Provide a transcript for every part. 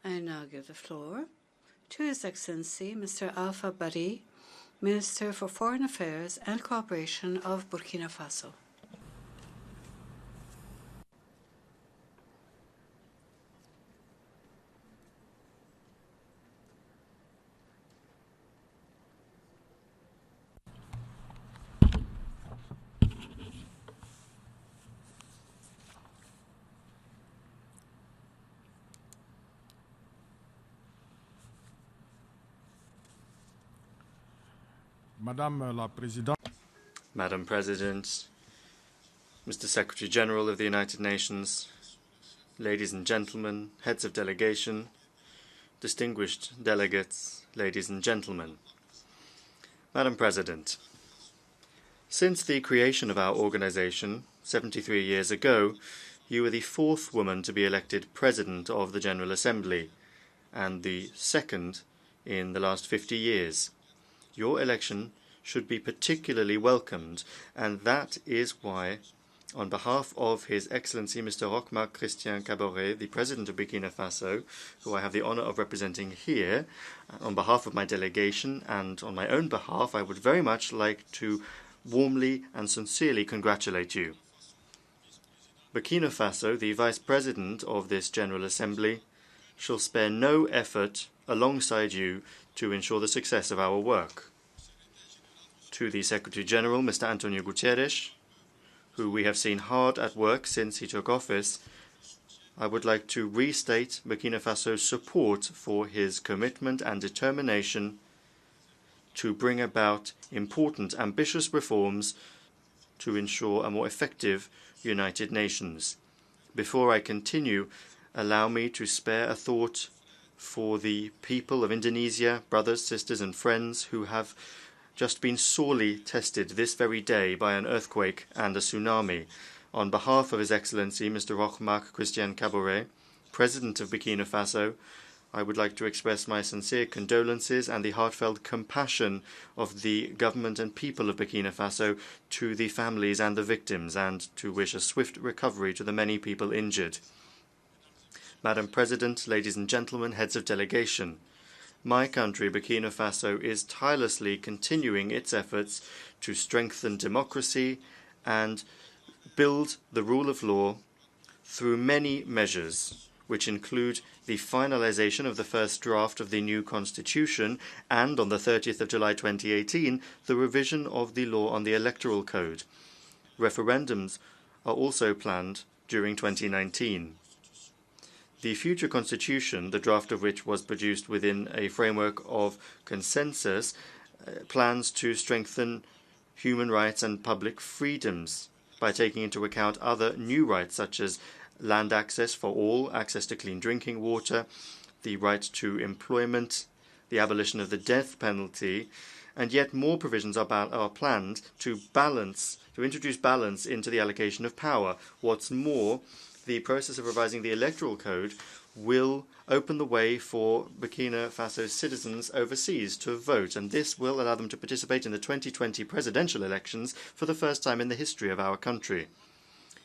I now give the floor to His Excellency Mr. Alpha Bari, Minister for Foreign Affairs and Cooperation of Burkina Faso. Madam President, Mr. Secretary General of the United Nations, ladies and gentlemen, heads of delegation, distinguished delegates, ladies and gentlemen. Madam President, since the creation of our organization 73 years ago, you were the fourth woman to be elected President of the General Assembly, and the second in the last 50 years. Your election should be particularly welcomed, and that is why, on behalf of His Excellency Mr. Roch-Marc Christian Kaboré, the President of Burkina Faso, who I have the honor of representing here, on behalf of my delegation and on my own behalf, I would very much like to warmly and sincerely congratulate you. Burkina Faso, the Vice President of this General Assembly, shall spare no effort alongside you to ensure the success of our work. To the Secretary General, Mr. Antonio Guterres, who we have seen hard at work since he took office, I would like to restate Burkina Faso's support for his commitment and determination to bring about important, ambitious reforms to ensure a more effective United Nations. Before I continue, allow me to spare a thought for the people of Indonesia, brothers, sisters, and friends who have just been sorely tested this very day by an earthquake and a tsunami. On behalf of His Excellency Mr. Roch-Marc Christian Kaboré, President of Burkina Faso, I would like to express my sincere condolences and the heartfelt compassion of the government and people of Burkina Faso to the families and the victims, and to wish a swift recovery to the many people injured. Madam President, ladies and gentlemen, heads of delegation, my country, Burkina Faso, is tirelessly continuing its efforts to strengthen democracy and build the rule of law through many measures, which include the finalization of the first draft of the new constitution and, on the 30th of July 2018, the revision of the law on the electoral code. Referendums are also planned during 2019. The future constitution, the draft of which was produced within a framework of consensus, plans to strengthen human rights and public freedoms by taking into account other new rights such as land access for all, access to clean drinking water, the right to employment, the abolition of the death penalty, and yet more provisions are planned to introduce balance into the allocation of power. What's more, the process of revising the electoral code will open the way for Burkina Faso's citizens overseas to vote, and this will allow them to participate in the 2020 presidential elections for the first time in the history of our country.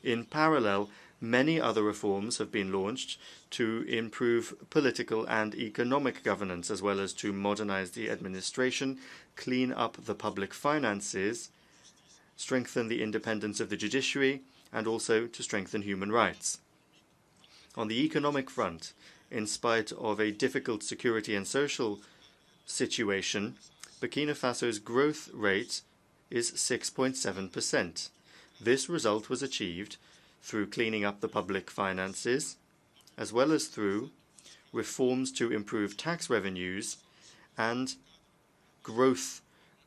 In parallel, many other reforms have been launched to improve political and economic governance, as well as to modernize the administration, clean up the public finances, strengthen the independence of the judiciary, and also to strengthen human rights. On the economic front, in spite of a difficult security and social situation, Burkina Faso's growth rate is 6.7%. This result was achieved through cleaning up the public finances, as well as through reforms to improve tax revenues and growth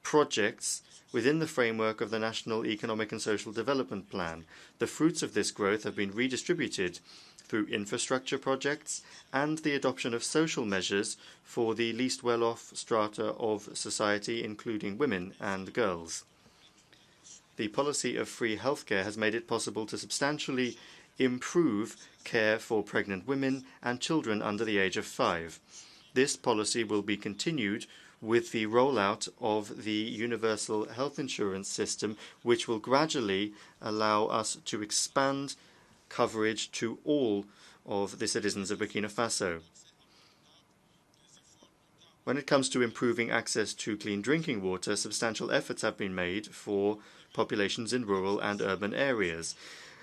projects within the framework of the National Economic and Social Development Plan. The fruits of this growth have been redistributed through infrastructure projects and the adoption of social measures for the least well-off strata of society, including women and girls. The policy of free healthcare has made it possible to substantially improve care for pregnant women and children under the age of 5. This policy will be continued with the rollout of the universal health insurance system, which will gradually allow us to expand coverage to all of the citizens of Burkina Faso. When it comes to improving access to clean drinking water, substantial efforts have been made for populations in rural and urban areas.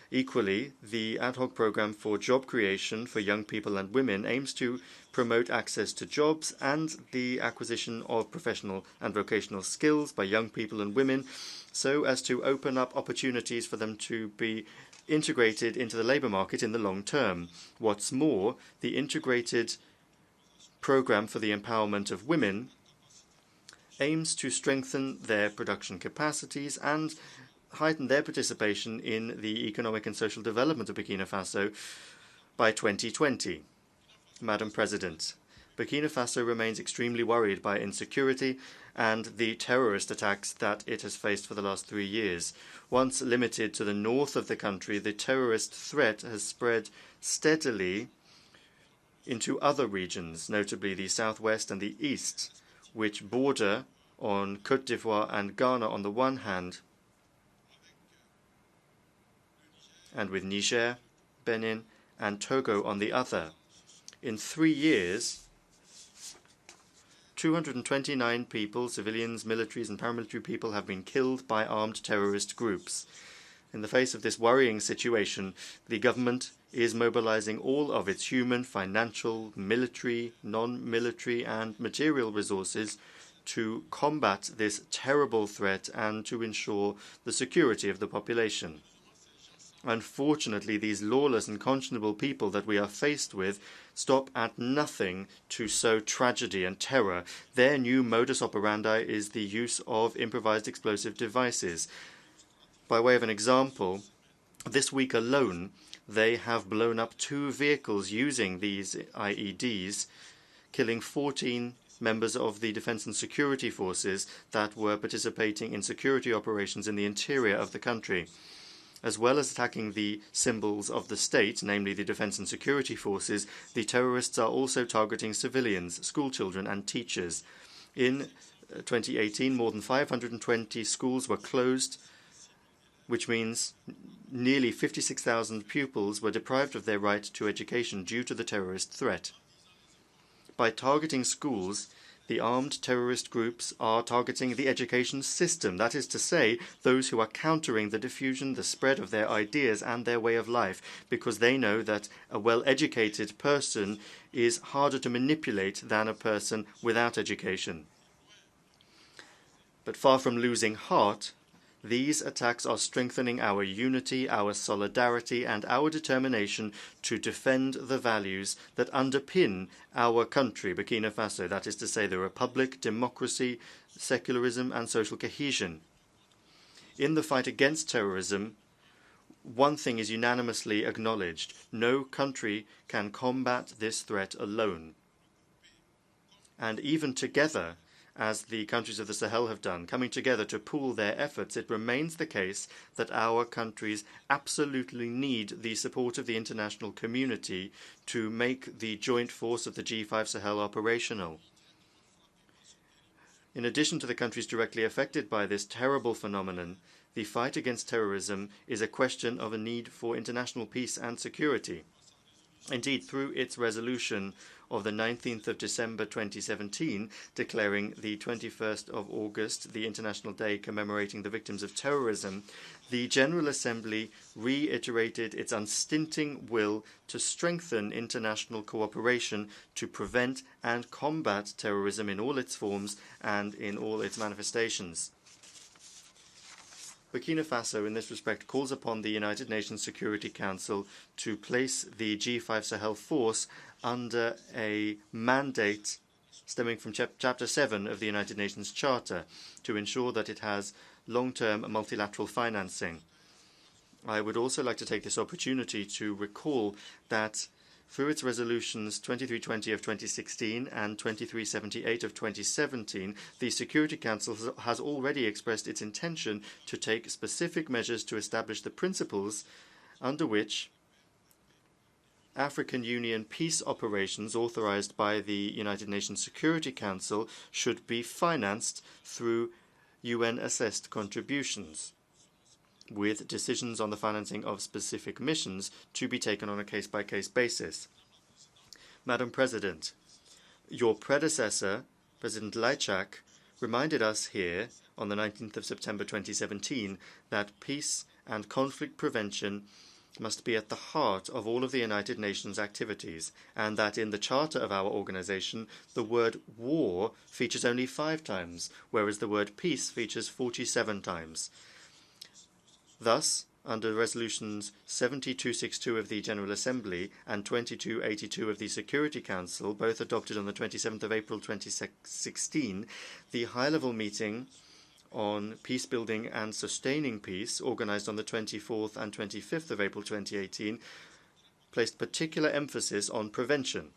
Equally, the ad hoc program for job creation for young people and women aims to promote access to jobs and the acquisition of professional and vocational skills by young people and women, so as to open up opportunities for them to be integrated into the labour market in the long term. What's more, the integrated program for the empowerment of women aims to strengthen their production capacities and heighten their participation in the economic and social development of Burkina Faso by 2020. Madam President, Burkina Faso remains extremely worried by insecurity and the terrorist attacks that it has faced for the last 3 years. Once limited to the north of the country, the terrorist threat has spread steadily into other regions, notably the southwest and the east, which border on Côte d'Ivoire and Ghana on the one hand, and with Niger, Benin, and Togo on the other. In 3 years, 229 people, civilians, militaries, and paramilitary people, have been killed by armed terrorist groups. In the face of this worrying situation, the government is mobilizing all of its human, financial, military, non-military, and material resources to combat this terrible threat and to ensure the security of the population. Unfortunately, these lawless and conscionable people that we are faced with stop at nothing to sow tragedy and terror. Their new modus operandi is the use of improvised explosive devices. By way of an example, this week alone, they have blown up 2 vehicles using these IEDs, killing 14 members of the Defense and Security Forces that were participating in security operations in the interior of the country. As well as attacking the symbols of the state, namely the Defense and Security Forces, the terrorists are also targeting civilians, schoolchildren and teachers. In 2018, more than 520 schools were closed, which means nearly 56,000 pupils were deprived of their right to education due to the terrorist threat. By targeting schools, the armed terrorist groups are targeting the education system, that is to say, those who are countering the diffusion, the spread of their ideas and their way of life, because they know that a well-educated person is harder to manipulate than a person without education. But far from losing heart, these attacks are strengthening our unity, our solidarity, and our determination to defend the values that underpin our country, Burkina Faso, that is to say, the republic, democracy, secularism, and social cohesion. In the fight against terrorism, one thing is unanimously acknowledged: no country can combat this threat alone. And even together, as the countries of the Sahel have done, coming together to pool their efforts, it remains the case that our countries absolutely need the support of the international community to make the joint force of the G5 Sahel operational. In addition to the countries directly affected by this terrible phenomenon, the fight against terrorism is a question of a need for international peace and security. Indeed, through its resolution of the 19th of December 2017, declaring the 21st of August the International Day commemorating the victims of terrorism, the General Assembly reiterated its unstinting will to strengthen international cooperation to prevent and combat terrorism in all its forms and in all its manifestations. Burkina Faso, in this respect, calls upon the United Nations Security Council to place the G5 Sahel force under a mandate stemming from Chapter 7 of the United Nations Charter to ensure that it has long-term multilateral financing. I would also like to take this opportunity to recall that through its resolutions 2320 of 2016 and 2378 of 2017, the Security Council has already expressed its intention to take specific measures to establish the principles under which African Union peace operations authorized by the United Nations Security Council should be financed through UN-assessed contributions, with decisions on the financing of specific missions to be taken on a case-by-case basis. Madam President, your predecessor, President Lajčák reminded us here on the 19th of September 2017 that peace and conflict prevention must be at the heart of all of the United Nations activities, and that in the charter of our organization, the word war features only 5 times, whereas the word peace features 47 times. Thus, under Resolutions 7262 of the General Assembly and 2282 of the Security Council, both adopted on the 27th of April 2016, the high-level meeting on peace building and sustaining peace, organized on the 24th and 25th of April 2018, placed particular emphasis on prevention.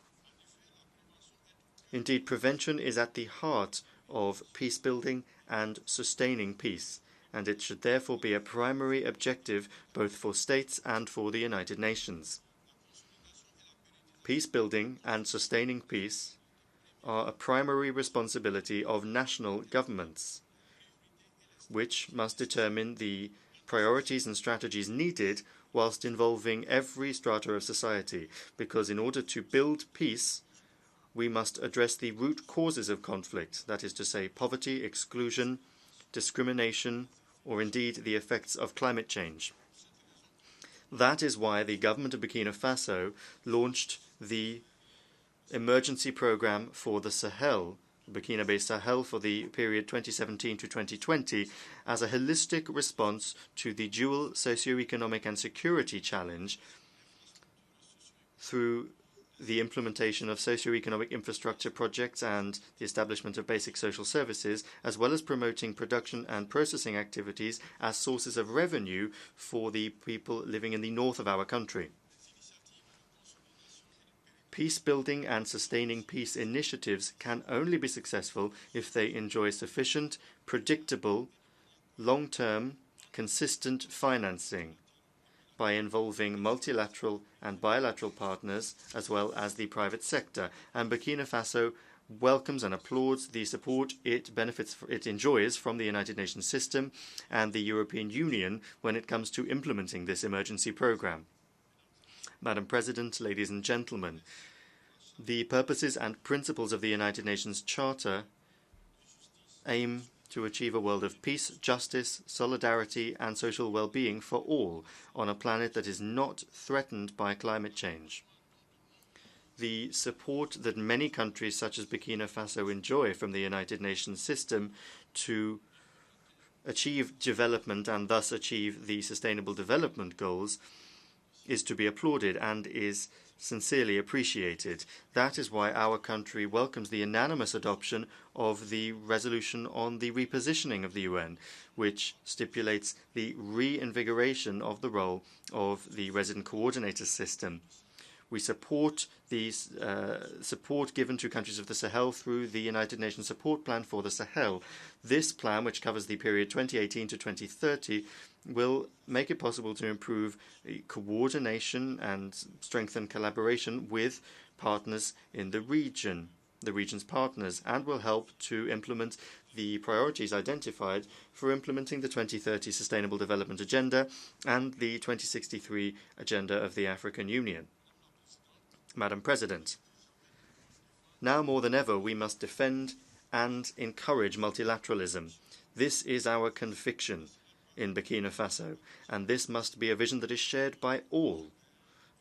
Indeed, prevention is at the heart of peace building and sustaining peace, and it should therefore be a primary objective both for states and for the United Nations. Peace building and sustaining peace are a primary responsibility of national governments, which must determine the priorities and strategies needed whilst involving every strata of society, because in order to build peace, we must address the root causes of conflict, that is to say, poverty, exclusion, discrimination, or indeed the effects of climate change. That is why the government of Burkina Faso launched the emergency program for the Sahel, Burkina Sahel, for the period 2017 to 2020, as a holistic response to the dual socio-economic and security challenge through the implementation of socio-economic infrastructure projects and the establishment of basic social services, as well as promoting production and processing activities as sources of revenue for the people living in the north of our country. Peace-building and sustaining peace initiatives can only be successful if they enjoy sufficient, predictable, long-term, consistent financing by involving multilateral and bilateral partners as well as the private sector. And Burkina Faso welcomes and applauds the support it enjoys from the United Nations system and the European Union when it comes to implementing this emergency program. Madam President, ladies and gentlemen, the purposes and principles of the United Nations Charter aim to achieve a world of peace, justice, solidarity, and social well-being for all on a planet that is not threatened by climate change. The support that many countries such as Burkina Faso enjoy from the United Nations system to achieve development and thus achieve the Sustainable Development Goals is to be applauded and is sincerely appreciated. That is why our country welcomes the unanimous adoption of the resolution on the repositioning of the UN, which stipulates the reinvigoration of the role of the resident coordinator system. We support the support given to countries of the Sahel through the United Nations Support Plan for the Sahel. This plan, which covers the period 2018 to 2030, will make it possible to improve coordination and strengthen collaboration with partners in the region's partners, and will help to implement the priorities identified for implementing the 2030 Sustainable Development Agenda and the 2063 Agenda of the African Union. Madam President, now more than ever we must defend and encourage multilateralism. This is our conviction in Burkina Faso, and this must be a vision that is shared by all,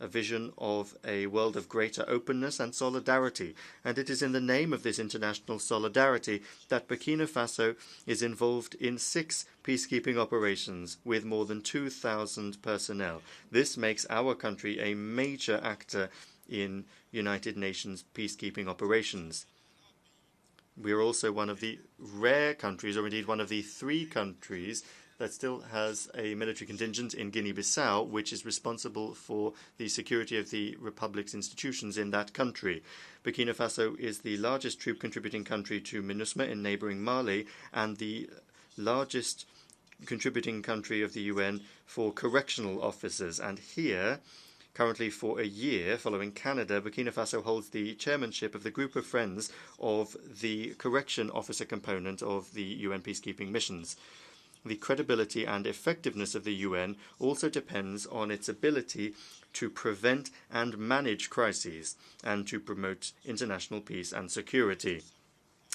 a vision of a world of greater openness and solidarity. And it is in the name of this international solidarity that Burkina Faso is involved in 6 peacekeeping operations with more than 2,000 personnel. This makes our country a major actor in United Nations peacekeeping operations. We are also one of the rare countries, or indeed one of the 3 countries, that still has a military contingent in Guinea-Bissau, which is responsible for the security of the Republic's institutions in that country. Burkina Faso is the largest troop contributing country to MINUSMA in neighboring Mali, and the largest contributing country of the UN for correctional officers. And here, currently for a year, following Canada, Burkina Faso holds the chairmanship of the group of friends of the correction officer component of the UN peacekeeping missions. The credibility and effectiveness of the UN also depends on its ability to prevent and manage crises and to promote international peace and security.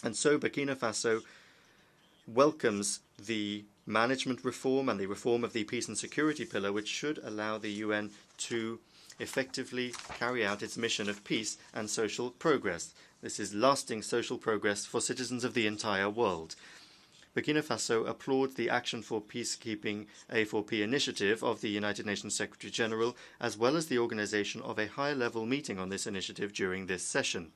And so Burkina Faso welcomes the management reform and the reform of the peace and security pillar, which should allow the UN to effectively carry out its mission of peace and social progress. This is lasting social progress for citizens of the entire world. Burkina Faso applauds the Action for Peacekeeping A4P initiative of the United Nations Secretary General, as well as the organization of a high-level meeting on this initiative during this session.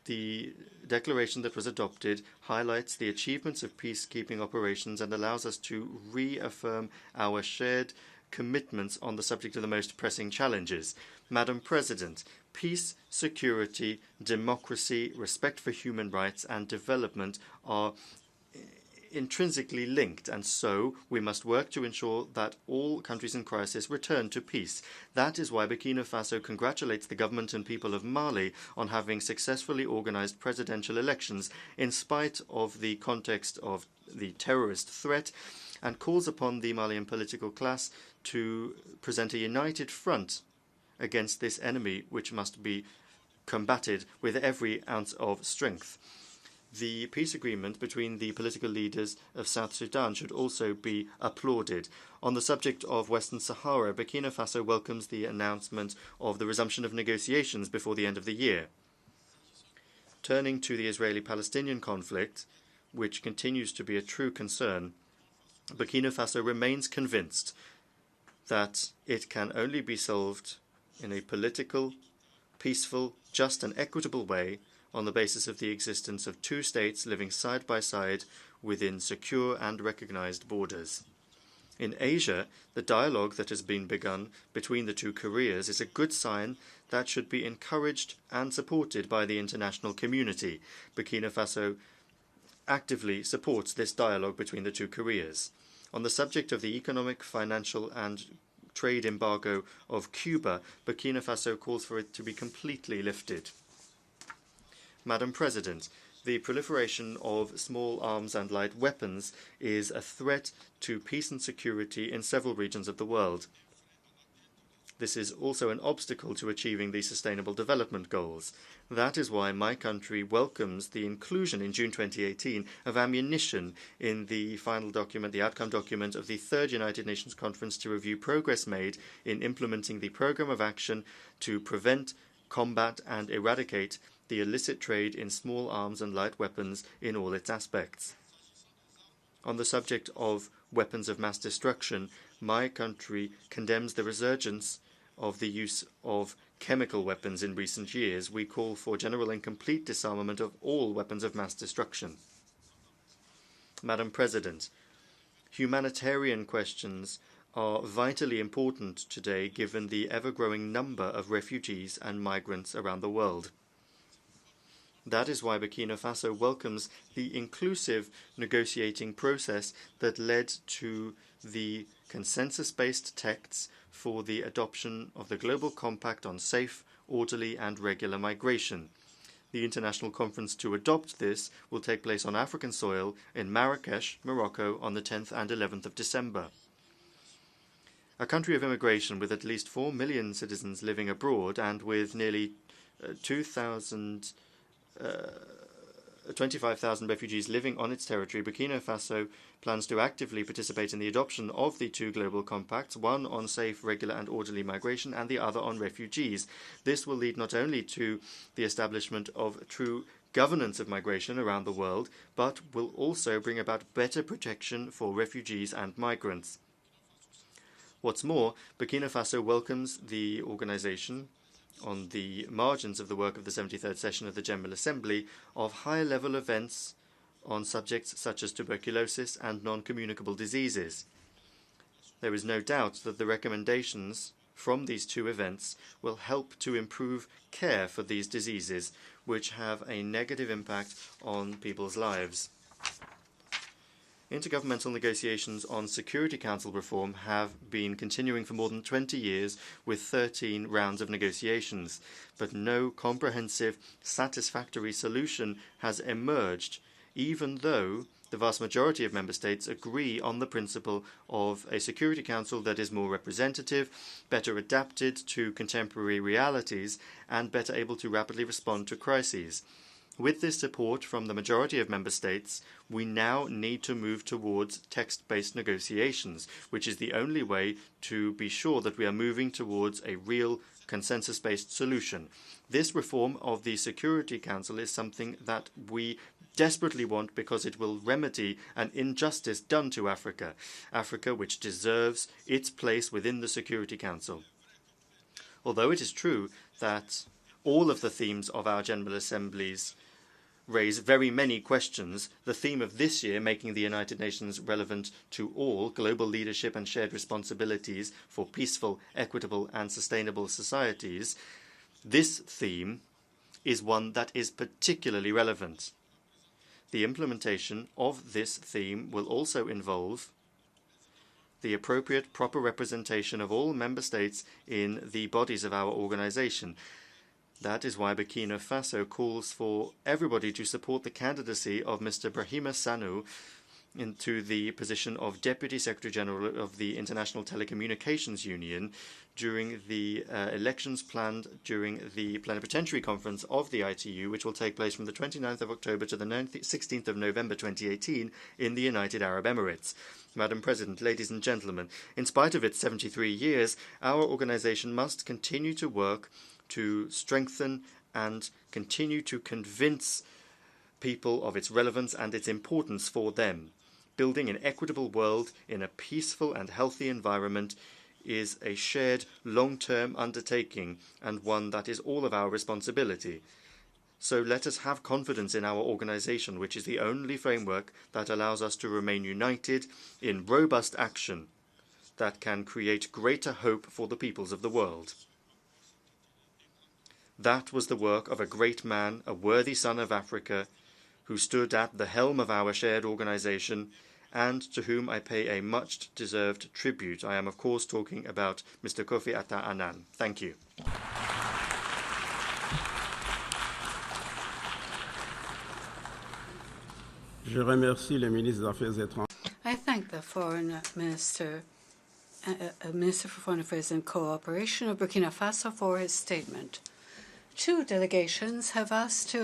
The declaration that was adopted highlights the achievements of peacekeeping operations and allows us to reaffirm our shared commitments on the subject of the most pressing challenges. Madam President, peace, security, democracy, respect for human rights and development are intrinsically linked, and so we must work to ensure that all countries in crisis return to peace. That is why Burkina Faso congratulates the government and people of Mali on having successfully organized presidential elections in spite of the context of the terrorist threat, and calls upon the Malian political class to present a united front against this enemy, which must be combated with every ounce of strength. The peace agreement between the political leaders of South Sudan should also be applauded. On the subject of Western Sahara, Burkina Faso welcomes the announcement of the resumption of negotiations before the end of the year. Turning to the Israeli-Palestinian conflict, which continues to be a true concern, Burkina Faso remains convinced that it can only be solved in a political, peaceful, just and equitable way on the basis of the existence of two states living side by side within secure and recognized borders. In Asia, the dialogue that has been begun between the two Koreas is a good sign that should be encouraged and supported by the international community. Burkina Faso actively supports this dialogue between the two Koreas. On the subject of the economic, financial and trade embargo of Cuba, Burkina Faso calls for it to be completely lifted. Madam President, the proliferation of small arms and light weapons is a threat to peace and security in several regions of the world. This is also an obstacle to achieving the Sustainable Development Goals. That is why my country welcomes the inclusion in June 2018 of ammunition in the final document, the outcome document of the Third United Nations Conference to review progress made in implementing the Programme of Action to prevent, combat and eradicate the illicit trade in small arms and light weapons in all its aspects. On the subject of weapons of mass destruction, my country condemns the resurgence of the use of chemical weapons in recent years. We call for general and complete disarmament of all weapons of mass destruction. Madam President, humanitarian questions are vitally important today given the ever-growing number of refugees and migrants around the world. That is why Burkina Faso welcomes the inclusive negotiating process that led to the consensus-based texts for the adoption of the Global Compact on Safe, Orderly and Regular Migration. The international conference to adopt this will take place on African soil in Marrakesh, Morocco, on the 10th and 11th of December. A country of immigration with at least 4 million citizens living abroad and with nearly 25,000 refugees living on its territory, Burkina Faso plans to actively participate in the adoption of the two global compacts, one on safe, regular and orderly migration and the other on refugees. This will lead not only to the establishment of true governance of migration around the world, but will also bring about better protection for refugees and migrants. What's more, Burkina Faso welcomes the organization on the margins of the work of the 73rd session of the General Assembly of high-level events on subjects such as tuberculosis and non-communicable diseases. There is no doubt that the recommendations from these two events will help to improve care for these diseases, which have a negative impact on people's lives. Intergovernmental negotiations on Security Council reform have been continuing for more than 20 years with 13 rounds of negotiations, but no comprehensive, satisfactory solution has emerged, even though the vast majority of member states agree on the principle of a Security Council that is more representative, better adapted to contemporary realities, and better able to rapidly respond to crises. With this support from the majority of member states, we now need to move towards text-based negotiations, which is the only way to be sure that we are moving towards a real consensus-based solution. This reform of the Security Council is something that we desperately want because it will remedy an injustice done to Africa, Africa which deserves its place within the Security Council. Although it is true that all of the themes of our General Assemblies raise very many questions, the theme of this year, making the United Nations relevant to all, global leadership and shared responsibilities for peaceful, equitable and sustainable societies, this theme is one that is particularly relevant. The implementation of this theme will also involve the appropriate, proper representation of all member states in the bodies of our organization. That is why Burkina Faso calls for everybody to support the candidacy of Mr. Brahima Sanu into the position of Deputy Secretary General of the International Telecommunications Union during the elections planned during the Plenipotentiary Conference of the ITU, which will take place from the 29th of October to the 16th of November 2018 in the United Arab Emirates. Madam President, ladies and gentlemen, in spite of its 73 years, our organization must continue to work to strengthen and continue to convince people of its relevance and its importance for them. Building an equitable world in a peaceful and healthy environment is a shared long-term undertaking and one that is all of our responsibility. So let us have confidence in our organization, which is the only framework that allows us to remain united in robust action that can create greater hope for the peoples of the world. That was the work of a great man, a worthy son of Africa, who stood at the helm of our shared organization, and to whom I pay a much-deserved tribute. I am, of course, talking about Mr. Kofi Annan. Thank you. Je remercie le ministre des Affaires étrangères. I thank the Minister for Foreign Affairs and Cooperation of Burkina Faso for his statement. Two delegations have asked to